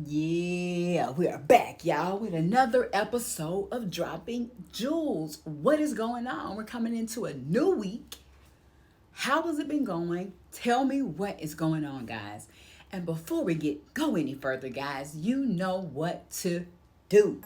Yeah, we are back, y'all, with another episode of Dropping Jewels. What is going on? We're coming into a new week. How has it been going? Tell me what is going on, guys. And before we go any further, guys, you know what to do.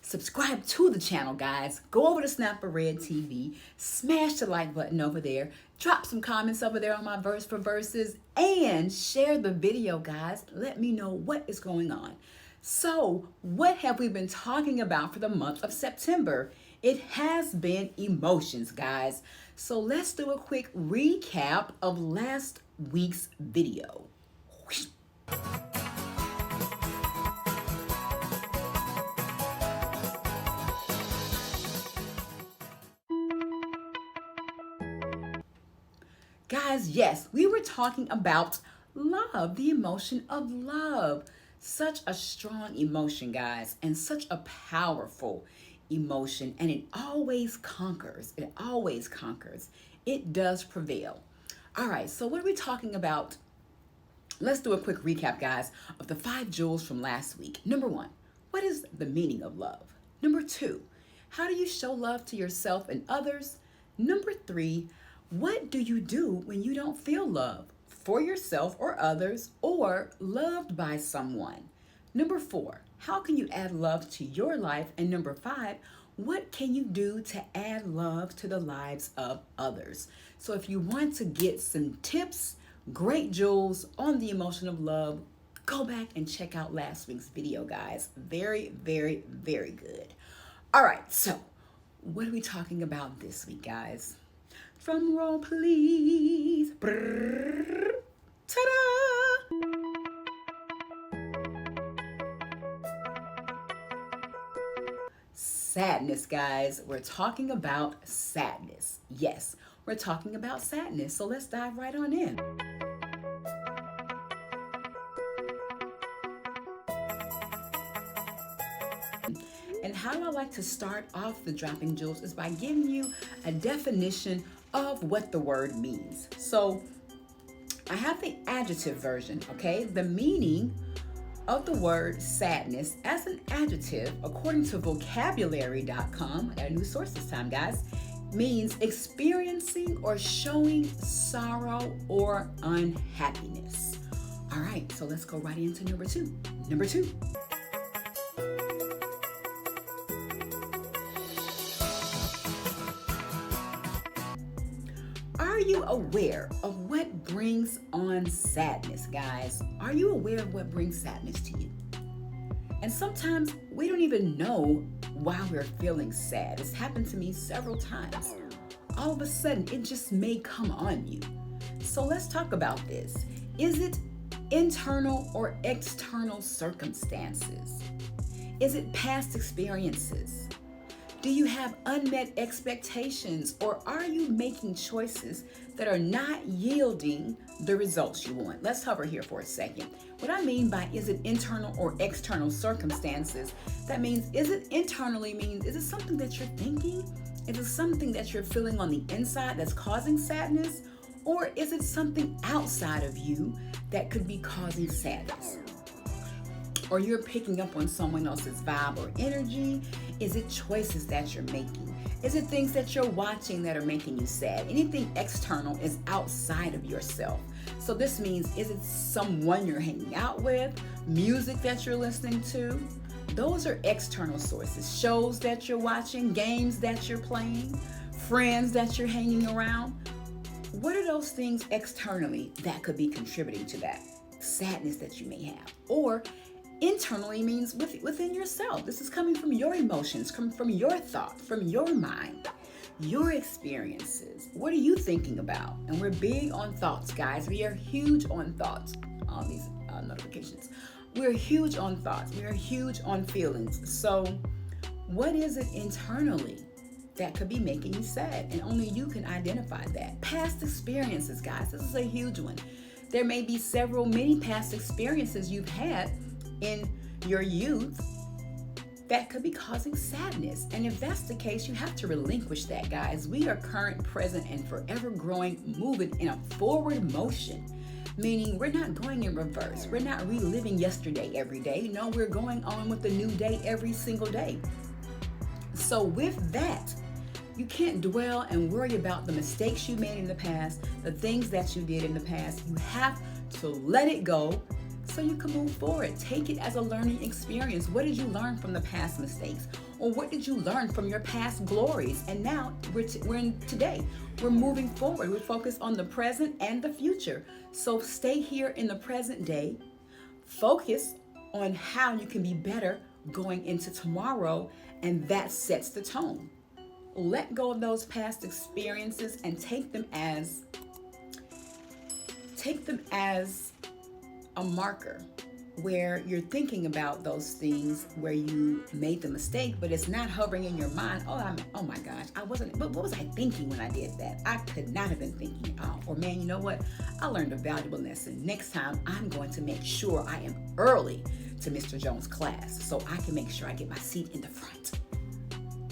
Subscribe to the channel, guys. Go over to Snappa RED TV, smash the like button over there, drop some comments over there on my verse for verses, and share the video, guys. Let me know what is going on. So, what have we been talking about for the month of September? It has been emotions, guys. So let's do a quick recap of last week's video. Guys, yes, we were talking about love, the emotion of love. Such a strong emotion, guys, and such a powerful emotion, and it always conquers. It always conquers. It does prevail. All right, so what are we talking about? Let's do a quick recap, guys, of the 5 jewels from last week. Number 1, what is the meaning of love? Number 2, how do you show love to yourself and others? Number 3, what do you do when you don't feel love for yourself or others or loved by someone? Number 4, how can you add love to your life? And number 5, what can you do to add love to the lives of others? So if you want to get some tips, great jewels on the emotion of love, go back and check out last week's video, guys. Very, very, very good. All right, so what are we talking about this week, guys? Drum roll, please. Brrr, ta-da! Sadness, guys. We're talking about sadness. Yes, we're talking about sadness. So let's dive right on in. And how I like to start off the dropping jewels is by giving you a definition of what the word means. So I have the adjective version, okay? The meaning of the word sadness as an adjective, according to vocabulary.com, I got a new source this time, guys, means experiencing or showing sorrow or unhappiness. All right, so let's go right into number 2. Number 2. Are you aware of what brings on sadness, guys? Are you aware of what brings sadness to you? And sometimes we don't even know why we're feeling sad. It's happened to me several times. All of a sudden, it just may come on you. So let's talk about this. Is it internal or external circumstances? Is it past experiences? Do you have unmet expectations, or are you making choices that are not yielding the results you want? Let's hover here for a second. What I mean by is it internal or external circumstances, that means is it something that you're thinking? Is it something that you're feeling on the inside that's causing sadness? Or is it something outside of you that could be causing sadness? Or you're picking up on someone else's vibe or energy? Is it choices that you're making? Is it things that you're watching that are making you sad? Anything external is outside of yourself. So this means, is it someone you're hanging out with? Music that you're listening to? Those are external sources. Shows that you're watching, games that you're playing, friends that you're hanging around. What are those things externally that could be contributing to that sadness that you may have? Or internally means within yourself. This is coming from your emotions, coming from your thought, from your mind, your experiences. What are you thinking about? And we're big on thoughts, guys. We are huge on thoughts. All these notifications. We're huge on thoughts. We are huge on feelings. So what is it internally that could be making you sad? And only you can identify that. Past experiences, guys. This is a huge one. There may be many past experiences you've had in your youth that could be causing sadness. And if that's the case, you have to relinquish that, guys. We are current, present, and forever growing, moving in a forward motion. Meaning we're not going in reverse. We're not reliving yesterday every day. No, we're going on with a new day every single day. So with that, you can't dwell and worry about the mistakes you made in the past, the things that you did in the past. You have to let it go so you can move forward. Take it as a learning experience. What did you learn from the past mistakes? Or what did you learn from your past glories? And now we're in today. We're moving forward. We're focused on the present and the future. So stay here in the present day. Focus on how you can be better going into tomorrow, and that sets the tone. Let go of those past experiences and take them as a marker where you're thinking about those things where you made the mistake, but it's not hovering in your mind. Oh my gosh, what was I thinking when I did that? I could not have been thinking, or man, you know what? I learned a valuable lesson. Next time, I'm going to make sure I am early to Mr. Jones' class so I can make sure I get my seat in the front.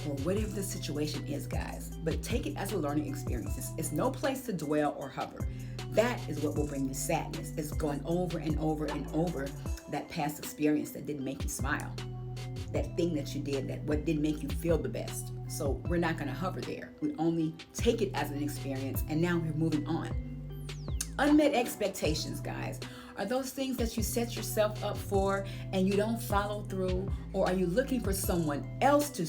Or whatever the situation is, guys. But take it as a learning experience. It's no place to dwell or hover. That is what will bring you sadness. It's going over and over and over that past experience that didn't make you smile. That thing that you did, what didn't make you feel the best. So we're not going to hover there. We only take it as an experience, and now we're moving on. Unmet expectations, guys. Are those things that you set yourself up for and you don't follow through? Or are you looking for someone else to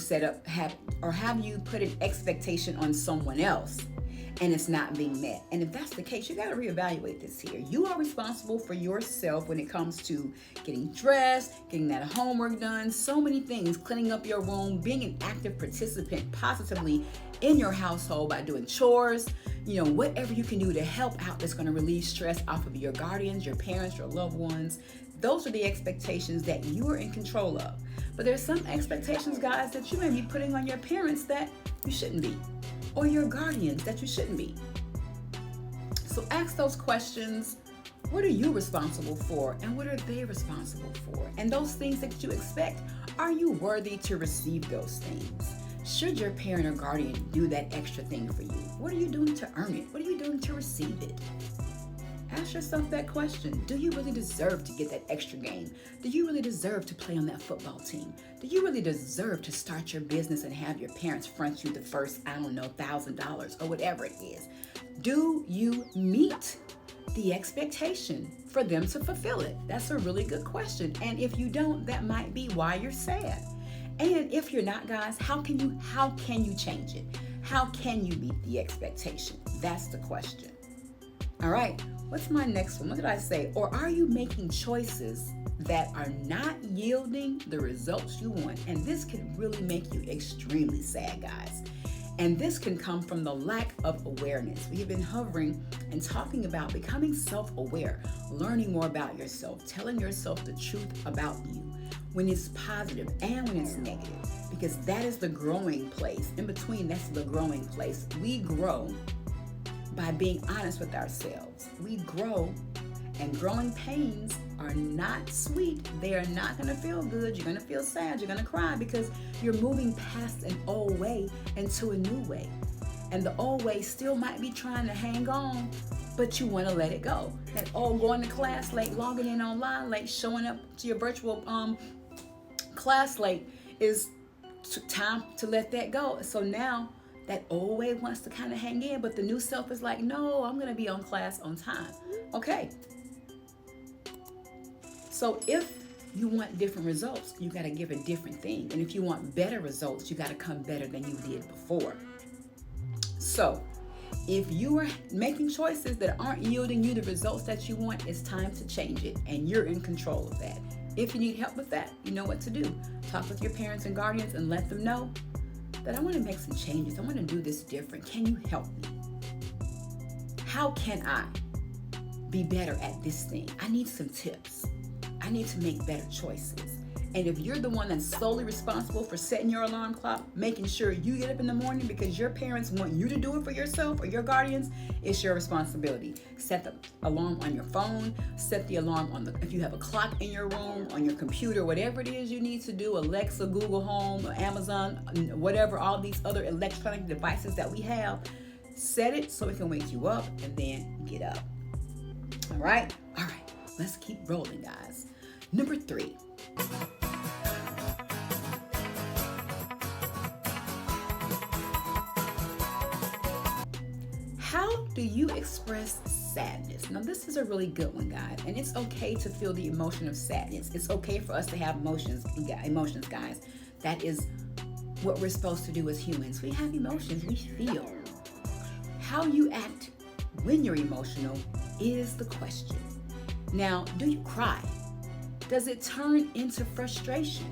have you put an expectation on someone else and it's not being met? And if that's the case, you got to reevaluate this here. You are responsible for yourself when it comes to getting dressed, getting that homework done, so many things, cleaning up your room, being an active participant positively in your household by doing chores, whatever you can do to help out that's going to relieve stress off of your guardians, your parents, your loved ones. Those are the expectations that you are in control of. But there's some expectations, guys, that you may be putting on your parents that you shouldn't be, or your guardians that you shouldn't be. So ask those questions. What are you responsible for, and what are they responsible for? And those things that you expect, are you worthy to receive those things? Should your parent or guardian do that extra thing for you? What are you doing to earn it? What are you doing to receive it? Ask yourself that question. Do you really deserve to get that extra game? Do you really deserve to play on that football team? Do you really deserve to start your business and have your parents front you the first, $1,000 or whatever it is? Do you meet the expectation for them to fulfill it? That's a really good question. And if you don't, that might be why you're sad. And if you're not, guys, how can you change it? How can you meet the expectation? That's the question. All right, what's my next one? What did I say? Or are you making choices that are not yielding the results you want? And this can really make you extremely sad, guys. And this can come from the lack of awareness. We have been hovering and talking about becoming self-aware, learning more about yourself, telling yourself the truth about you when it's positive and when it's negative, because that is the growing place. In between, that's the growing place. We grow by being honest with ourselves. We grow, and growing pains are not sweet. They are not going to feel good. You're going to feel sad. You're going to cry because you're moving past an old way into a new way. And the old way still might be trying to hang on, but you want to let it go. That old going to class late, logging in online late, showing up to your virtual class late is time to let that go. So now that old way wants to kind of hang in, but the new self is like, no, I'm going to be on class on time. Okay. So if you want different results, you got to give a different thing. And if you want better results, you got to come better than you did before. So if you are making choices that aren't yielding you the results that you want, it's time to change it. And you're in control of that. If you need help with that, you know what to do. Talk with your parents and guardians and let them know that I want to make some changes. I want to do this different. Can you help me? How can I be better at this thing? I need some tips. I need to make better choices. And if you're the one that's solely responsible for setting your alarm clock, making sure you get up in the morning because your parents want you to do it for yourself or your guardians, it's your responsibility. Set the alarm on your phone, set the alarm on if you have a clock in your room, on your computer, whatever it is you need to do, Alexa, Google Home, Amazon, whatever, all these other electronic devices that we have, set it so it can wake you up and then get up. All right, let's keep rolling, guys. Number 3. How do you express sadness? Now, this is a really good one, guys, and it's okay to feel the emotion of sadness. It's okay for us to have emotions, guys. That is what we're supposed to do as humans. We have emotions, we feel. How you act when you're emotional is the question. Now, do you cry? Does it turn into frustration?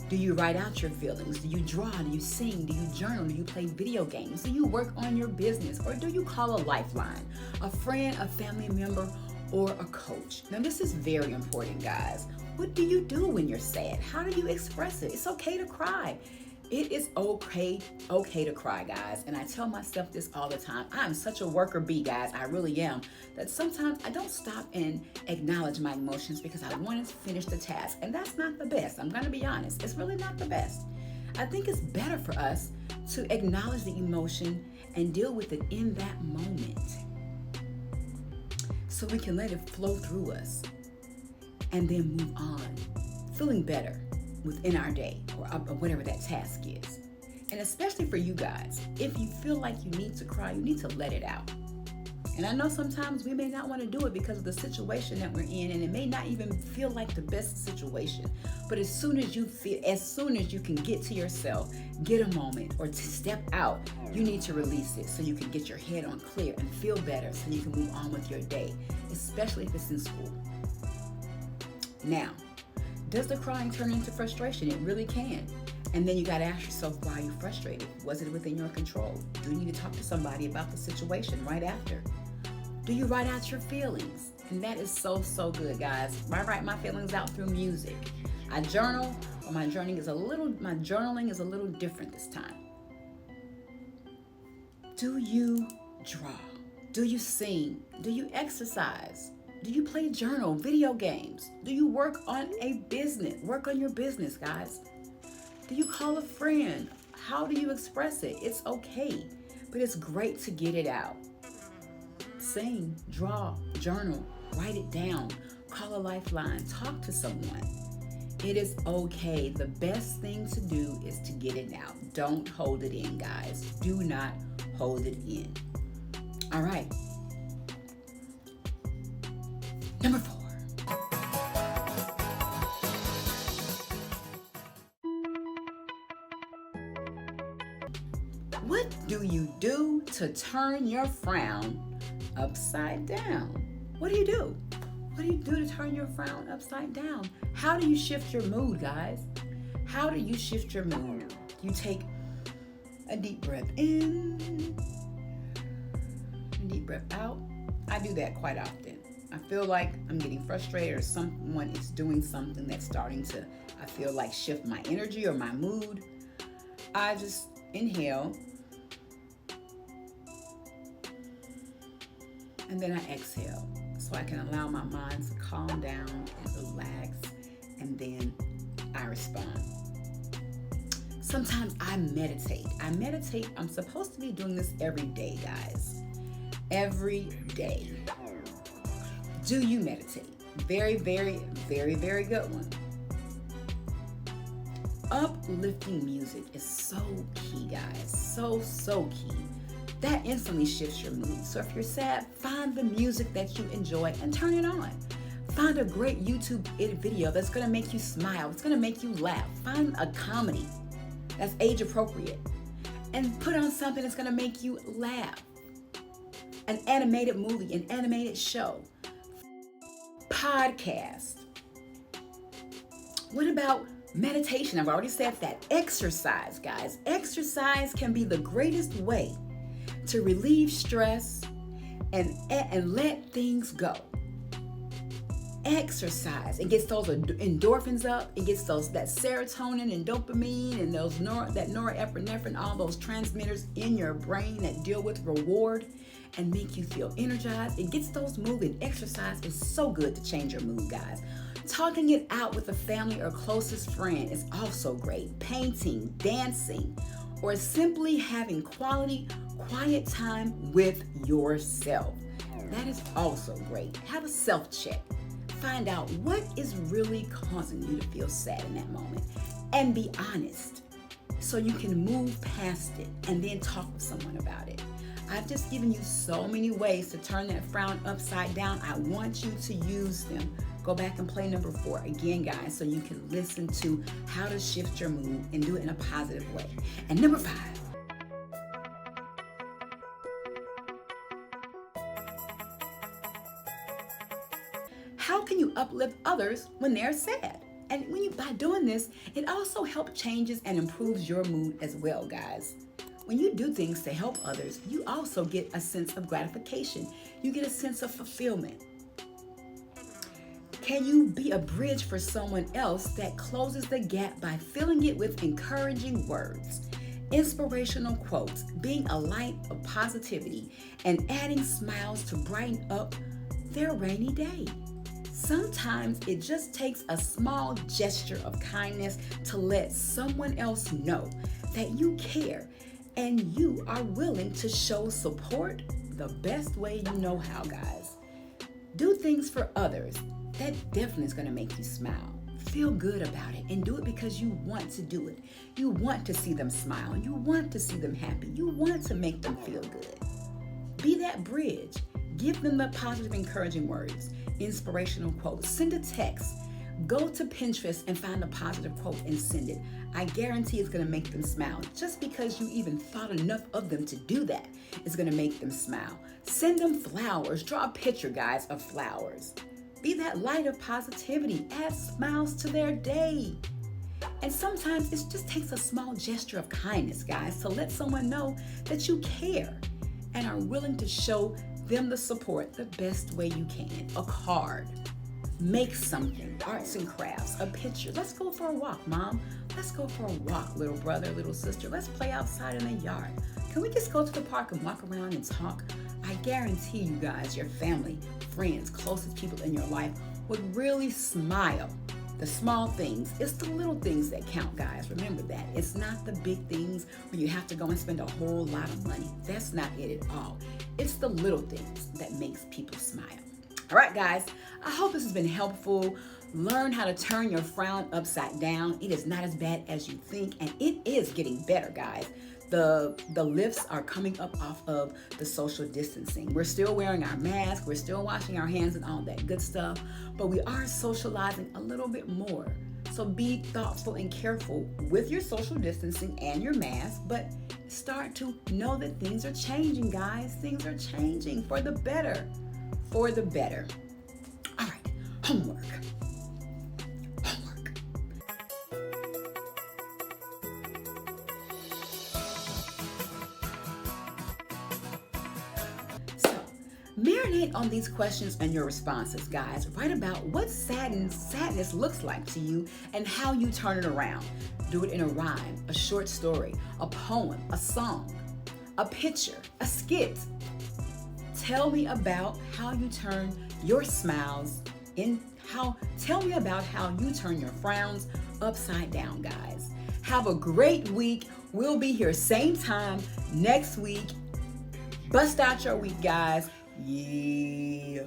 Do you write out your feelings? Do you draw? Do you sing? Do you journal? Do you play video games? Do you work on your business? Or do you call a lifeline, a friend, a family member, or a coach? Now, this is very important, guys. What do you do when you're sad? How do you express it? It's okay to cry. It is okay to cry, guys. And I tell myself this all the time. I'm such a worker bee, guys. I really am. That sometimes I don't stop and acknowledge my emotions because I want to finish the task. And that's not the best. I'm going to be honest. It's really not the best. I think it's better for us to acknowledge the emotion and deal with it in that moment, so we can let it flow through us and then move on, feeling better within our day or whatever that task is. And especially for you guys, if you feel like you need to cry, you need to let it out. And I know sometimes we may not want to do it because of the situation that we're in, and it may not even feel like the best situation. But as soon as you can get to yourself, get a moment or to step out, you need to release it so you can get your head on clear and feel better so you can move on with your day, especially if it's in school. Now, does the crying turn into frustration? It really can. And then you got to ask yourself, why are you frustrated? Was it within your control? Do you need to talk to somebody about the situation right after? Do you write out your feelings? And that is so good, guys. I write my feelings out through music. I journal, but my journaling is a little different this time. Do you draw? Do you sing? Do you exercise? Do you play journal, video games? Do you work on your business, guys? Do you call a friend? How do you express it? It's okay, but it's great to get it out. Sing, draw, journal, write it down, call a lifeline, talk to someone. It is okay. The best thing to do is to get it out. Don't hold it in, guys. Do not hold it in. All right. Number 4. What do you do to turn your frown upside down? What do you do? What do you do to turn your frown upside down? How do you shift your mood, guys? How do you shift your mood? You take a deep breath in, a deep breath out. I do that quite often. I feel like I'm getting frustrated or someone is doing something that's starting to, I feel like, shift my energy or my mood. I just inhale and then I exhale so I can allow my mind to calm down and relax, and then I respond. Sometimes I meditate. I'm supposed to be doing this every day, guys. Every day. Do you meditate? Very good one. Uplifting music is so key, guys. So key. That instantly shifts your mood. So if you're sad, find the music that you enjoy and turn it on. Find a great YouTube video that's going to make you smile. It's going to make you laugh. Find a comedy that's age appropriate and put on something that's going to make you laugh. An animated movie, an animated show. Podcast. What about meditation? I've already said that. Exercise, guys. Exercise can be the greatest way to relieve stress and let things go. Exercise. It gets those endorphins up. It gets that serotonin and dopamine and that norepinephrine, all those transmitters in your brain that deal with reward and make you feel energized. It gets those moving. Exercise is so good to change your mood, guys. Talking it out with a family or closest friend is also great. Painting, dancing, or simply having quality, quiet time with yourself. That is also great. Have a self-check. Find out what is really causing you to feel sad in that moment and be honest so you can move past it and then talk with someone about it. I've just given you so many ways to turn that frown upside down. I want you to use them. Go back and play number 4 again, guys, so you can listen to how to shift your mood and do it in a positive way. And number 5. How can you uplift others when they're sad? And by doing this, it also helps changes and improves your mood as well, guys. When you do things to help others, you also get a sense of gratification. You get a sense of fulfillment. Can you be a bridge for someone else that closes the gap by filling it with encouraging words, inspirational quotes, being a light of positivity, and adding smiles to brighten up their rainy day? Sometimes it just takes a small gesture of kindness to let someone else know that you care and you are willing to show support the best way you know how, guys. Do things for others. That definitely is going to make you smile. Feel good about it and do it because you want to do it. You want to see them smile. You want to see them happy. You want to make them feel good. Be that bridge. Give them the positive, encouraging words, inspirational quotes. Send a text. Go to Pinterest and find a positive quote and send it. I guarantee it's going to make them smile. Just because you even thought enough of them to do that is going to make them smile. Send them flowers. Draw a picture, guys, of flowers. Be that light of positivity. Add smiles to their day. And sometimes it just takes a small gesture of kindness, guys, to let someone know that you care and are willing to show them the support the best way you can. A card. Make something. Arts and crafts. A picture. Let's go for a walk, Mom. Let's go for a walk, little brother, little sister. Let's play outside in the yard. Can we just go to the park and walk around and talk? I guarantee you guys, your family, friends, closest people in your life would really smile. The small things, it's the little things that count, guys. Remember that. It's not the big things where you have to go and spend a whole lot of money. That's not it at all. It's the little things that makes people smile. All right, guys, I hope this has been helpful. Learn how to turn your frown upside down. It is not as bad as you think, and it is getting better, guys. The lifts are coming up off of the social distancing. We're still wearing our masks, we're still washing our hands and all that good stuff, but we are socializing a little bit more. So be thoughtful and careful with your social distancing and your mask, but start to know that things are changing, guys. Things are changing for the better. For the better. All right, homework. Marinate on these questions and your responses, guys. Write about what sadness looks like to you and how you turn it around. Do it in a rhyme, a short story, a poem, a song, a picture, a skit. Tell me about how you turn your smiles tell me about how you turn your frowns upside down, guys. Have a great week. We'll be here same time next week. Bust out your week, guys. Yeah.